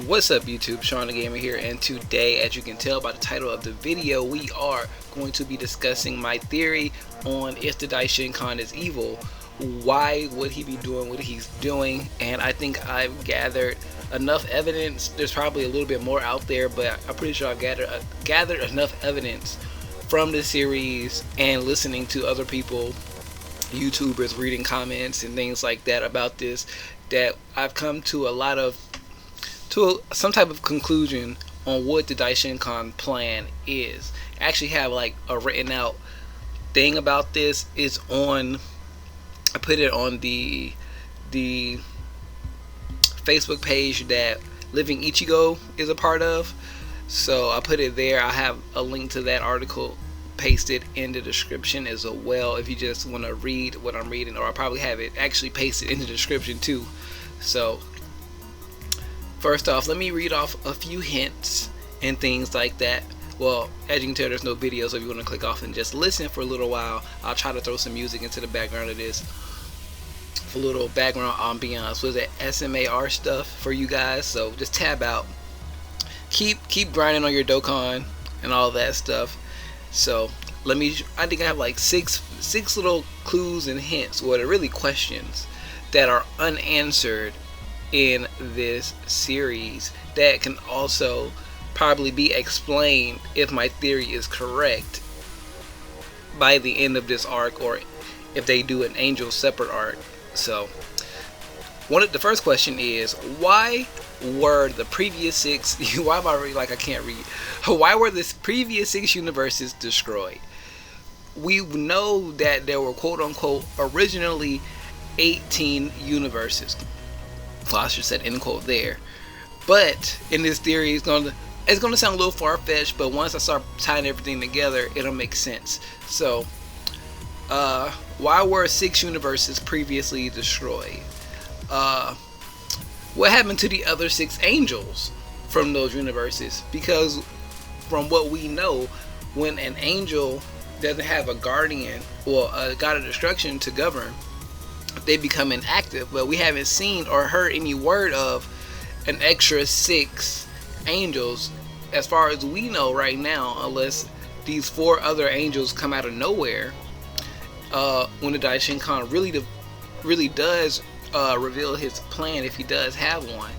What's up YouTube, Shawn DaGamer here, and today, as you can tell by the title of the video, we are going to be discussing my theory on if the Daishinkan is evil. Why would he be doing what he's doing? And I think I've gathered enough evidence. There's probably a little bit more out there, but I'm pretty sure I've gathered enough evidence from the series and listening to other people, YouTubers, reading comments and things like that about this, that I've come to some type of conclusion on what the Daishinkan plan is. I actually have like a written out thing about this. It's on, I put it on the Facebook page that Living Yugioh is a part of, so I put it there. I have a link to that article pasted in the description as well if you just want to read what I'm reading, or I'll probably have it actually pasted in the description too. So first off, let me read off a few hints and things like that. Well, as you can tell, there's no video, so if you want to click off and just listen for a little while, I'll try to throw some music into the background of this for a little background ambiance with that SMAR stuff for you guys. So just tab out, keep grinding on your Dokkan and all that stuff. So I think I have like six little clues and hints, or really questions that are unanswered in this series that can also probably be explained, if my theory is correct, by the end of this arc, or if they do an Angel separate arc. So the first question is, why were the previous six why am I reading like I can't read? Why were the previous 6 universes destroyed? We know that there were quote unquote originally 18 universes. Well, I should said end quote there. But in this theory, it's gonna sound a little far-fetched, but once I start tying everything together, it'll make sense. So why were 6 universes previously destroyed? What happened to the other 6 angels from those universes? Because from what we know, when an angel doesn't have a guardian or a god of destruction to govern, they become inactive. But we haven't seen or heard any word of an extra 6 angels as far as we know right now, unless these 4 other angels come out of nowhere when the Daishinkan really does reveal his plan, if he does have one,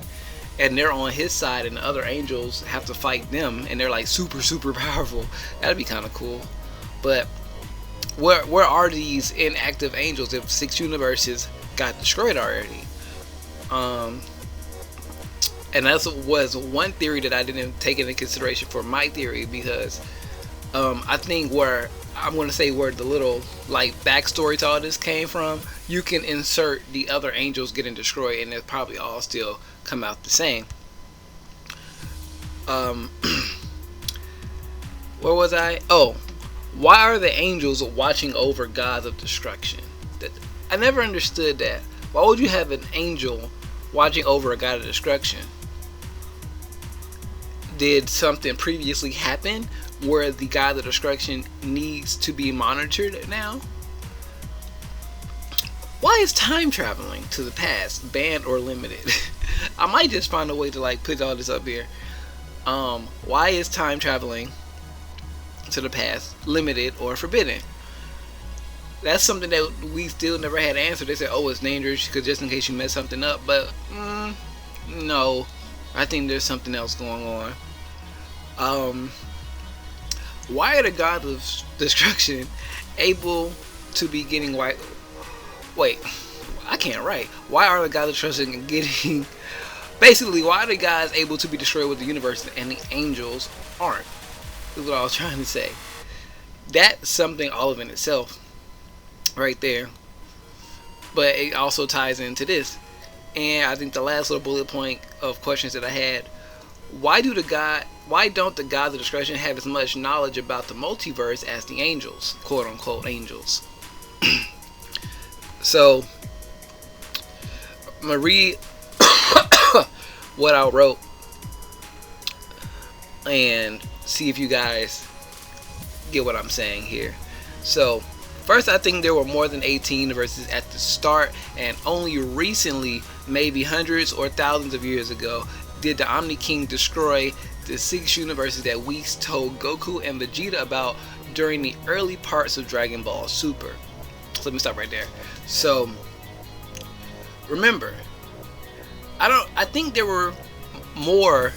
and they're on his side and the other angels have to fight them and they're like super powerful. That'd be kind of cool. But where are these inactive angels if 6 universes got destroyed already? And that was one theory that I didn't take into consideration for my theory, because I think where the little like backstory to all this came from, you can insert the other angels getting destroyed and they'll probably all still come out the same. Where was I? Oh, why are the angels watching over gods of destruction? I never understood that. Why would you have an angel watching over a god of destruction? Did something previously happen where the god of destruction needs to be monitored now? Why is time traveling to the past banned or limited? I might just find a way to like put all this up here. Why is time traveling to the past limited or forbidden? That's something that we still never had answered. They said, oh, it's dangerous because just in case you mess something up, but no, I think there's something else going on. Why are the gods of destruction able to be getting white? Wait, I can't write. Why are the gods of destruction getting? Basically, why are the gods able to be destroyed with the universe and the angels aren't? Is what I was trying to say. That's something all of in itself, right there. But it also ties into this. And I think the last little bullet point of questions that I had: why don't the gods of destruction have as much knowledge about the multiverse as the angels, quote unquote angels? So I'm gonna read what I wrote and see if you guys get what I'm saying here. So first, I think there were more than 18 universes at the start, and only recently, maybe hundreds or thousands of years ago, did the Omni King destroy the 6 universes that Whis told Goku and Vegeta about during the early parts of Dragon Ball Super. So let me stop right there. So remember, I think there were more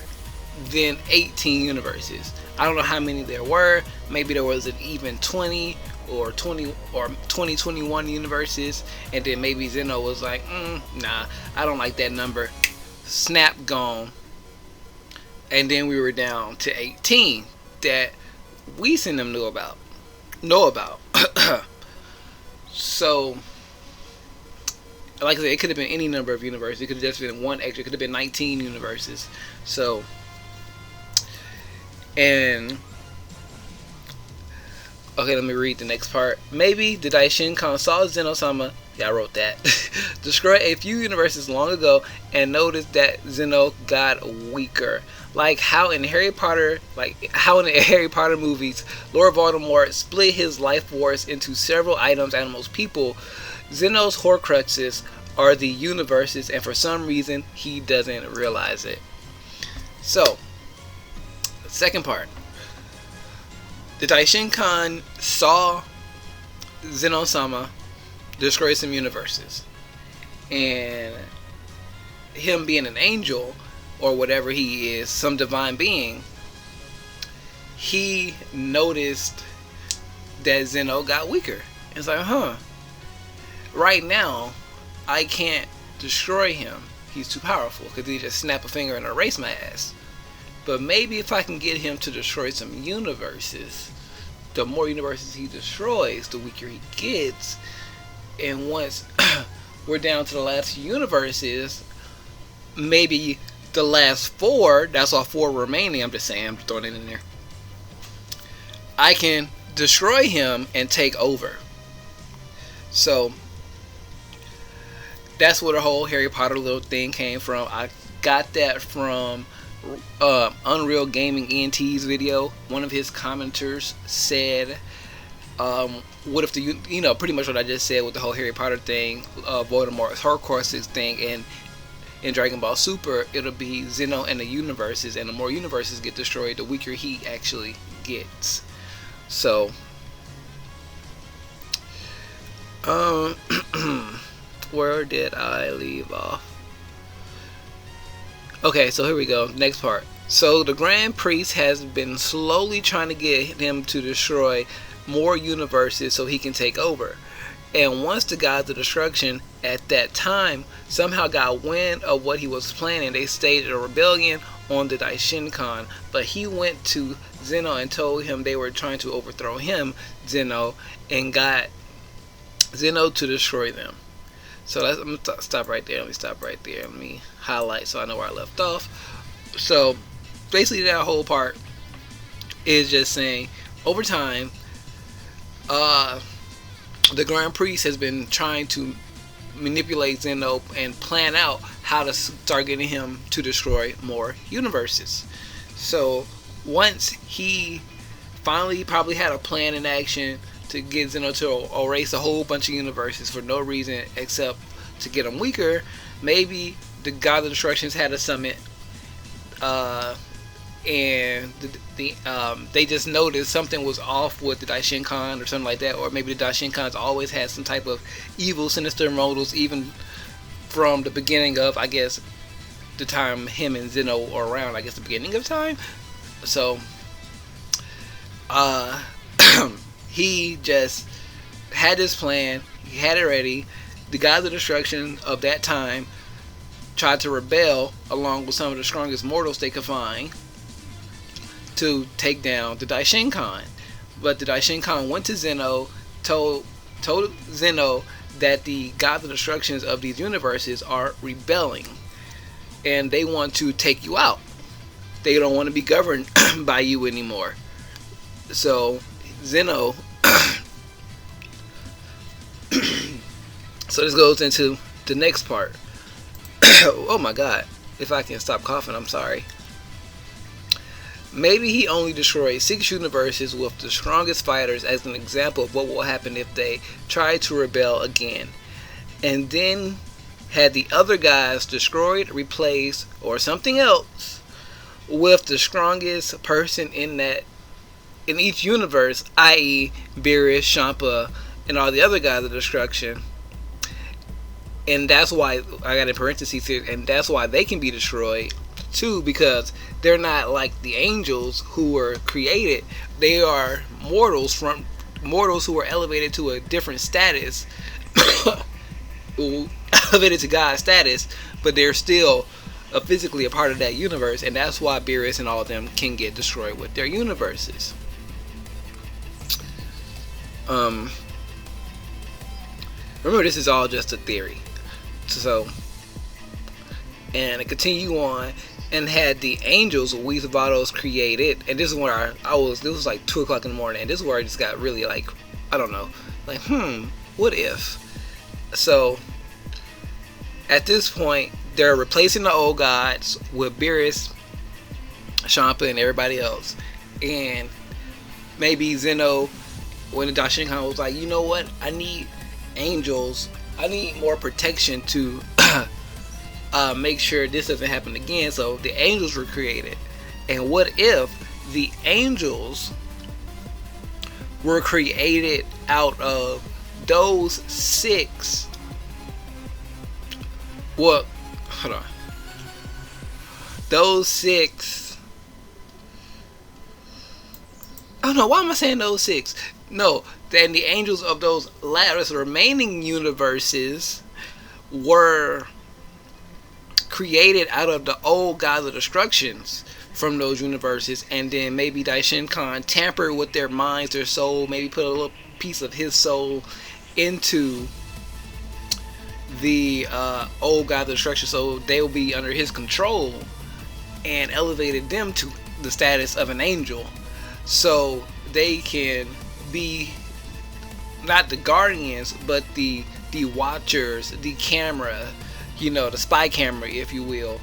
than 18 universes. I don't know how many there were. Maybe there was an even 20 or 21 universes, and then maybe Zeno was like, nah, I don't like that number. Snap, gone. And then we were down to 18 that Whis and them know about. So, like I said, it could have been any number of universes. It could have just been one extra. It could have been 19 universes. So, and okay, let me read the next part. Maybe the Daishinkan saw Zeno-sama, yeah, I wrote that, destroy a few universes long ago and noticed that Zeno got weaker. Like how in the Harry Potter movies, Lord Voldemort split his life force into several items, animals, people. Zeno's Horcruxes are the universes, and for some reason he doesn't realize it. So, second part. The Daishinkan saw Zeno-sama destroy some universes, and him being an angel or whatever he is, some divine being, he noticed that Zeno got weaker. It's like, right now I can't destroy him, he's too powerful, because he just snap a finger and erase my ass. But maybe if I can get him to destroy some universes, the more universes he destroys, the weaker he gets. And once we're down to the last universes, maybe the last 4, that's all 4 remaining, I'm just saying, I'm throwing it in there, I can destroy him and take over. So that's where the whole Harry Potter little thing came from. I got that from Unreal Gaming ENT's video. One of his commenters said, what if the, pretty much what I just said with the whole Harry Potter thing, Voldemort's Horcruxes thing, and in Dragon Ball Super, it'll be Zeno and the universes, and the more universes get destroyed, the weaker he actually gets. So, where did I leave off? Okay, so here we go. Next part. So the Grand Priest has been slowly trying to get him to destroy more universes so he can take over. And once the gods of destruction at that time somehow got wind of what he was planning, they staged a rebellion on the Daishinkan. But he went to Zeno and told him they were trying to overthrow him, Zeno, and got Zeno to destroy them. So I'm going to stop right there. Let me stop right there. Let me highlight so I know where I left off. So basically that whole part is just saying, over time, the Grand Priest has been trying to manipulate Zeno and plan out how to start getting him to destroy more universes. So once he finally probably had a plan in action to get Zeno to erase a whole bunch of universes for no reason except to get him weaker, maybe the God of Destructions had a summit, and they just noticed something was off with the Daishinkan or something like that, or maybe the Daishinkans always had some type of evil, sinister models, even from the beginning of, I guess, the time him and Zeno were around, I guess the beginning of time. So, he just had this plan, he had it ready. The gods of destruction of that time tried to rebel along with some of the strongest mortals they could find to take down the Daishinkan. But the Daishinkan went to Zeno, told Zeno that the gods of destructions of these universes are rebelling and they want to take you out. They don't want to be governed by you anymore. So Zeno so this goes into the next part. Oh my god, if I can stop coughing, I'm sorry. Maybe he only destroyed 6 universes with the strongest fighters as an example of what will happen if they try to rebel again. And then had the other guys destroyed, replaced, or something else with the strongest person in each universe, i.e. Beerus, Champa, and all the other guys of destruction. And that's why I got in parentheses here, and that's why they can be destroyed too, because they're not like the angels who were created. They are mortals who were elevated to a different status, elevated to God's status, but they're still physically a part of that universe, and that's why Beerus and all of them can get destroyed with their universes. Remember, this is all just a theory. So, and I continue on, and had the angels Weezvados created, and this is where this was like 2 o'clock in the morning, and this is where I just got really like, I don't know, like, what if? So, at this point, they're replacing the old gods with Beerus, Champa, and everybody else, and maybe Zeno, when the Daishinkan was like, you know what, I need angels, I need more protection to make sure this doesn't happen again. So the angels were created. And what if the angels were created out of those 6? Well, hold on. Those 6. Oh no, why am I saying those 6? No, then the angels of those last remaining universes were created out of the old gods of destructions from those universes, and then maybe Daishinkan tampered with their minds, their soul, maybe put a little piece of his soul into the old gods of destruction, so they will be under his control, and elevated them to the status of an angel, so they can be not the guardians, but the watchers, the camera, the spy camera, if you will,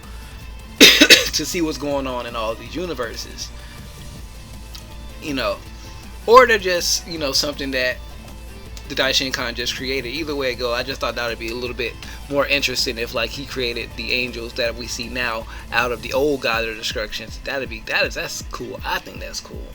to see what's going on in all these universes. Or they're just, something that the Daishinkan just created. Either way it go, I just thought that would be a little bit more interesting if, like, he created the angels that we see now out of the old god of destructions. That's cool. I think that's cool.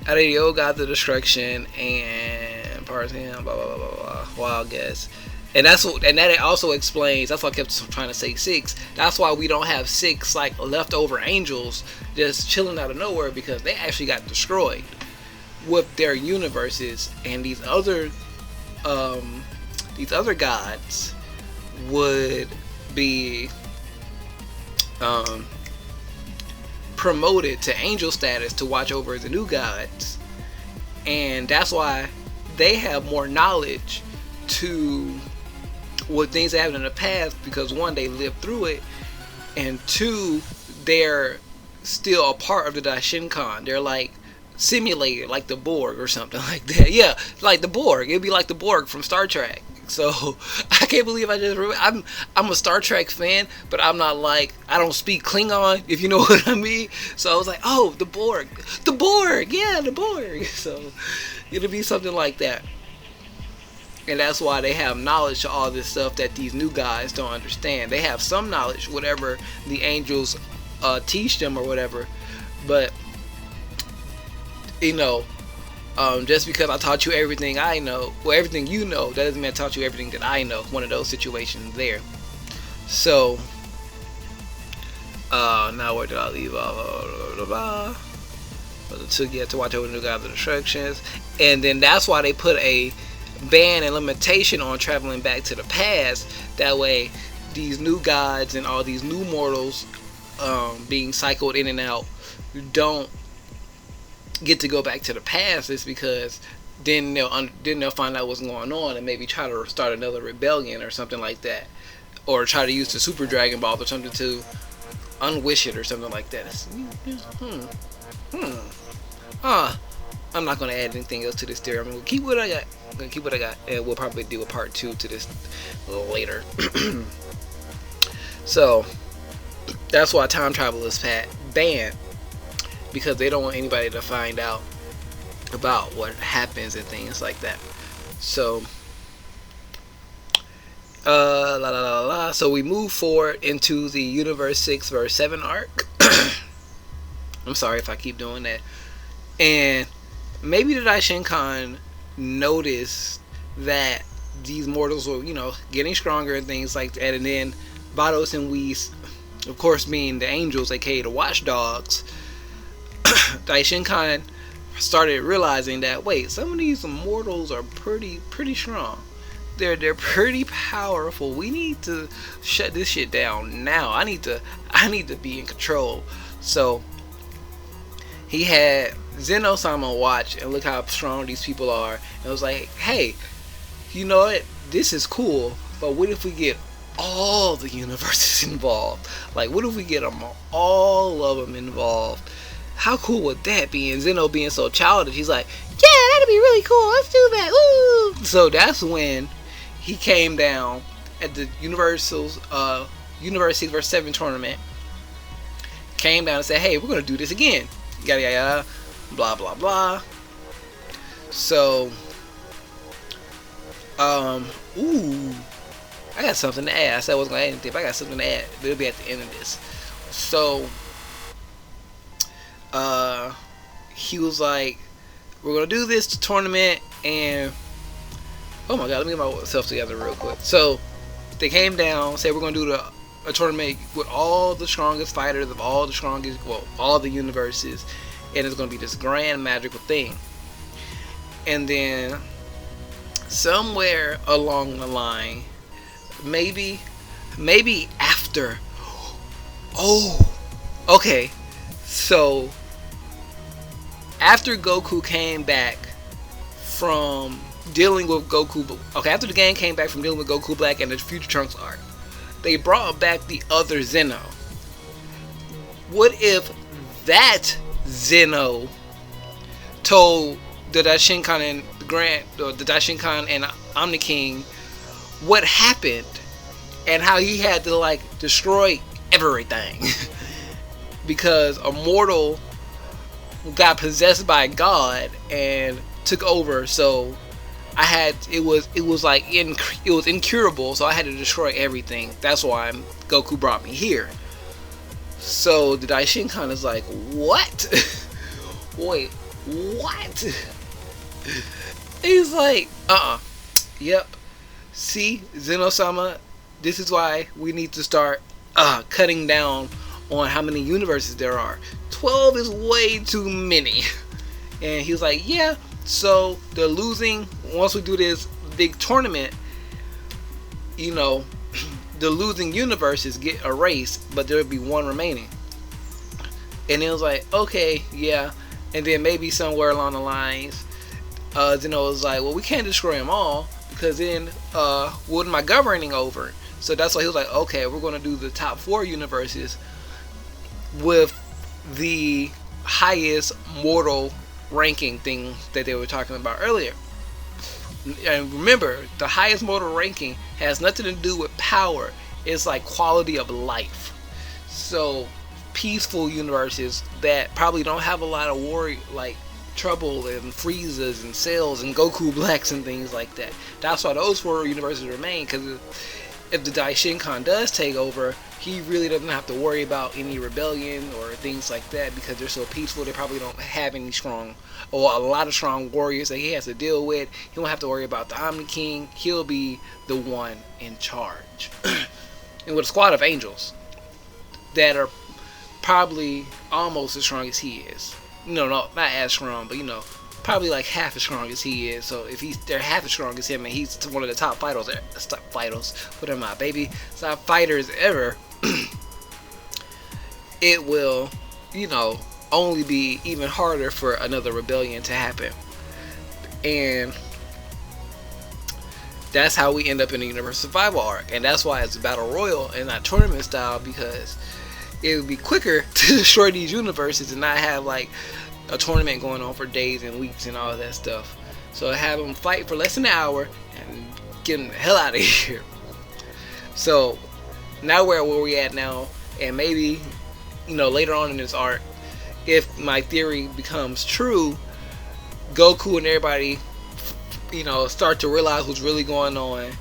Out of the old gods of destruction and parts of him, blah blah blah blah blah. Wild guess, and that also explains. That's why I kept trying to say 6. That's why we don't have 6 like leftover angels just chilling out of nowhere, because they actually got destroyed with their universes, and these other gods would be promoted to angel status to watch over the new gods, and that's why they have more knowledge to what things happened in the past, because 1, they lived through it, and 2, they're still a part of the Daishinkan. They're like simulated, like the Borg or something like that. Yeah, like the Borg. It'd be like the Borg from Star Trek. So I can't believe I just remember. I'm a Star Trek fan, but I'm not like, I don't speak Klingon, if you know what I mean. So I was like, oh, the Borg, yeah, the Borg. So it'll be something like that, and that's why they have knowledge to all this stuff that these new guys don't understand. They have some knowledge, whatever the angels teach them or whatever, but just because I taught you everything I know, well, everything you know, that doesn't mean I taught you everything that I know. One of those situations there. So, now where did I leave off? To watch over the new gods of destructions. And then that's why they put a ban and limitation on traveling back to the past. That way, these new gods and all these new mortals being cycled in and out don't get to go back to the past. Is because then they'll find out what's going on and maybe try to start another rebellion or something like that, or try to use the Super Dragon Ball or something to unwish it or something like that. I'm not gonna add anything else to this theory. I'm gonna keep what I got. And we'll probably do a part 2 to this a little later. So that's why time travel is banned, because they don't want anybody to find out about what happens and things like that. So So we move forward into the Universe 6 verse 7 arc. I'm sorry if I keep doing that. And maybe the Daishinkan noticed that these mortals were, getting stronger and things like that. And then Vados and Whis, of course, being the angels, aka the watchdogs, Daishinkan started realizing that, wait, some of these mortals are pretty strong. They're pretty powerful. We need to shut this shit down now. I need to be in control. So he had Zeno-sama watch and look how strong these people are. And it was like, hey, you know what? This is cool, but what if we get all the universes involved? Like, what if we get them all of them involved? How cool would that be? And Zeno being so childish, he's like, yeah, that'd be really cool. Let's do that. Woo! So that's when he came down at the Universe 6 vs 7 tournament. Came down and said, hey, we're gonna do this again. Yada yada yada. Blah blah blah. So, I got something to add. I said I wasn't gonna add anything, but I got something to add. But it'll be at the end of this. So, he was like, we're gonna do this tournament, and oh my god, let me get myself together real quick. So they came down, said we're gonna do a tournament with all the strongest fighters of all the universes, and it's gonna be this grand magical thing. And then somewhere along the line, maybe after, so after Goku came back from dealing with after the gang came back from dealing with Goku Black and the Future Trunks arc, they brought back the other Zeno. What if that Zeno told the Daishinkan and the Daishinkan and Omni King what happened and how he had to destroy everything because a mortal got possessed by God and took over. So it was incurable, so I had to destroy everything. That's why Goku brought me here. So the Daishinkan is like, what? Wait, what? He's like, yep. See, Zeno-sama, this is why we need to start cutting down on how many universes there are. 12 is way too many. And he was like, yeah, so they're losing. Once we do this big tournament, the losing universes get erased, but there'll be one remaining. And it was like, okay, yeah. And then maybe somewhere along the lines, Zeno was like, well, we can't destroy them all because then what am I governing over? So that's why he was like, okay, we're going to do the top 4 universes with the highest mortal ranking thing that they were talking about earlier. And remember, the highest mortal ranking has nothing to do with power. It's like quality of life. So peaceful universes that probably don't have a lot of worry, like trouble and Friezas and Cells and Goku Blacks and things like that. That's why those 4 universes remain, because if the Daishinkan does take over, he really doesn't have to worry about any rebellion or things like that because they're so peaceful. They probably don't have any strong or a lot of strong warriors that he has to deal with. He won't have to worry about the Omni King. He'll be the one in charge. And with a squad of angels that are probably almost as strong as he is. No, not as strong, but probably like half as strong as he is. So if they're half as strong as him and he's one of the top fighters, what am I, baby? Top fighters ever. It will, only be even harder for another rebellion to happen. And that's how we end up in the Universe Survival arc. And that's why it's Battle Royal and not tournament style, because it would be quicker to destroy these universes and not have like a tournament going on for days and weeks and all of that stuff. So have them fight for less than an hour and get them the hell out of here. So now where we at now, and maybe later on in this arc, if my theory becomes true, Goku and everybody start to realize what's really going on.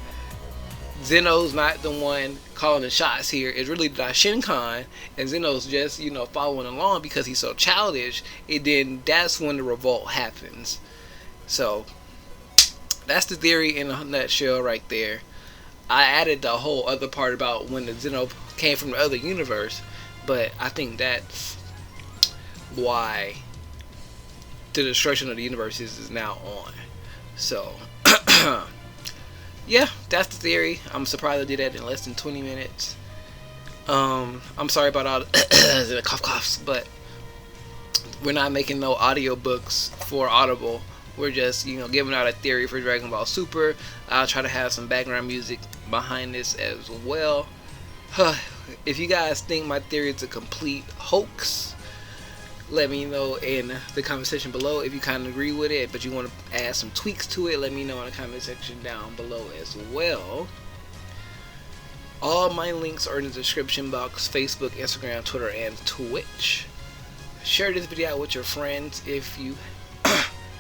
Zeno's not the one calling the shots here. It's really Daishinkan, and Zeno's just, following along because he's so childish. And then that's when the revolt happens. So that's the theory in a nutshell right there. I added the whole other part about when the Zeno came from the other universe, but I think that's why the destruction of the universe is now on. So yeah, that's the theory. I'm surprised I did that in less than 20 minutes. I'm sorry about all the coughs, but we're not making no audio books for Audible. We're just, giving out a theory for Dragon Ball Super. I'll try to have some background music behind this as well. If you guys think my theory is a complete hoax, let me know in the comment section below. If you kind of agree with it, but you want to add some tweaks to it, let me know in the comment section down below as well. All my links are in the description box: Facebook, Instagram, Twitter, and Twitch. Share this video out with your friends if you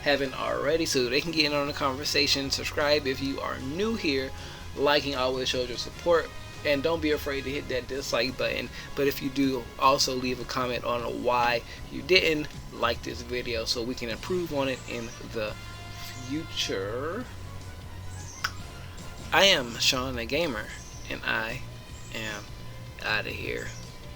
haven't already, so they can get in on the conversation. Subscribe if you are new here. Liking always shows your support, and don't be afraid to hit that dislike button. But if you do, also leave a comment on why you didn't like this video so we can improve on it in the future. I am Shawn DaGamer, and I am out of here.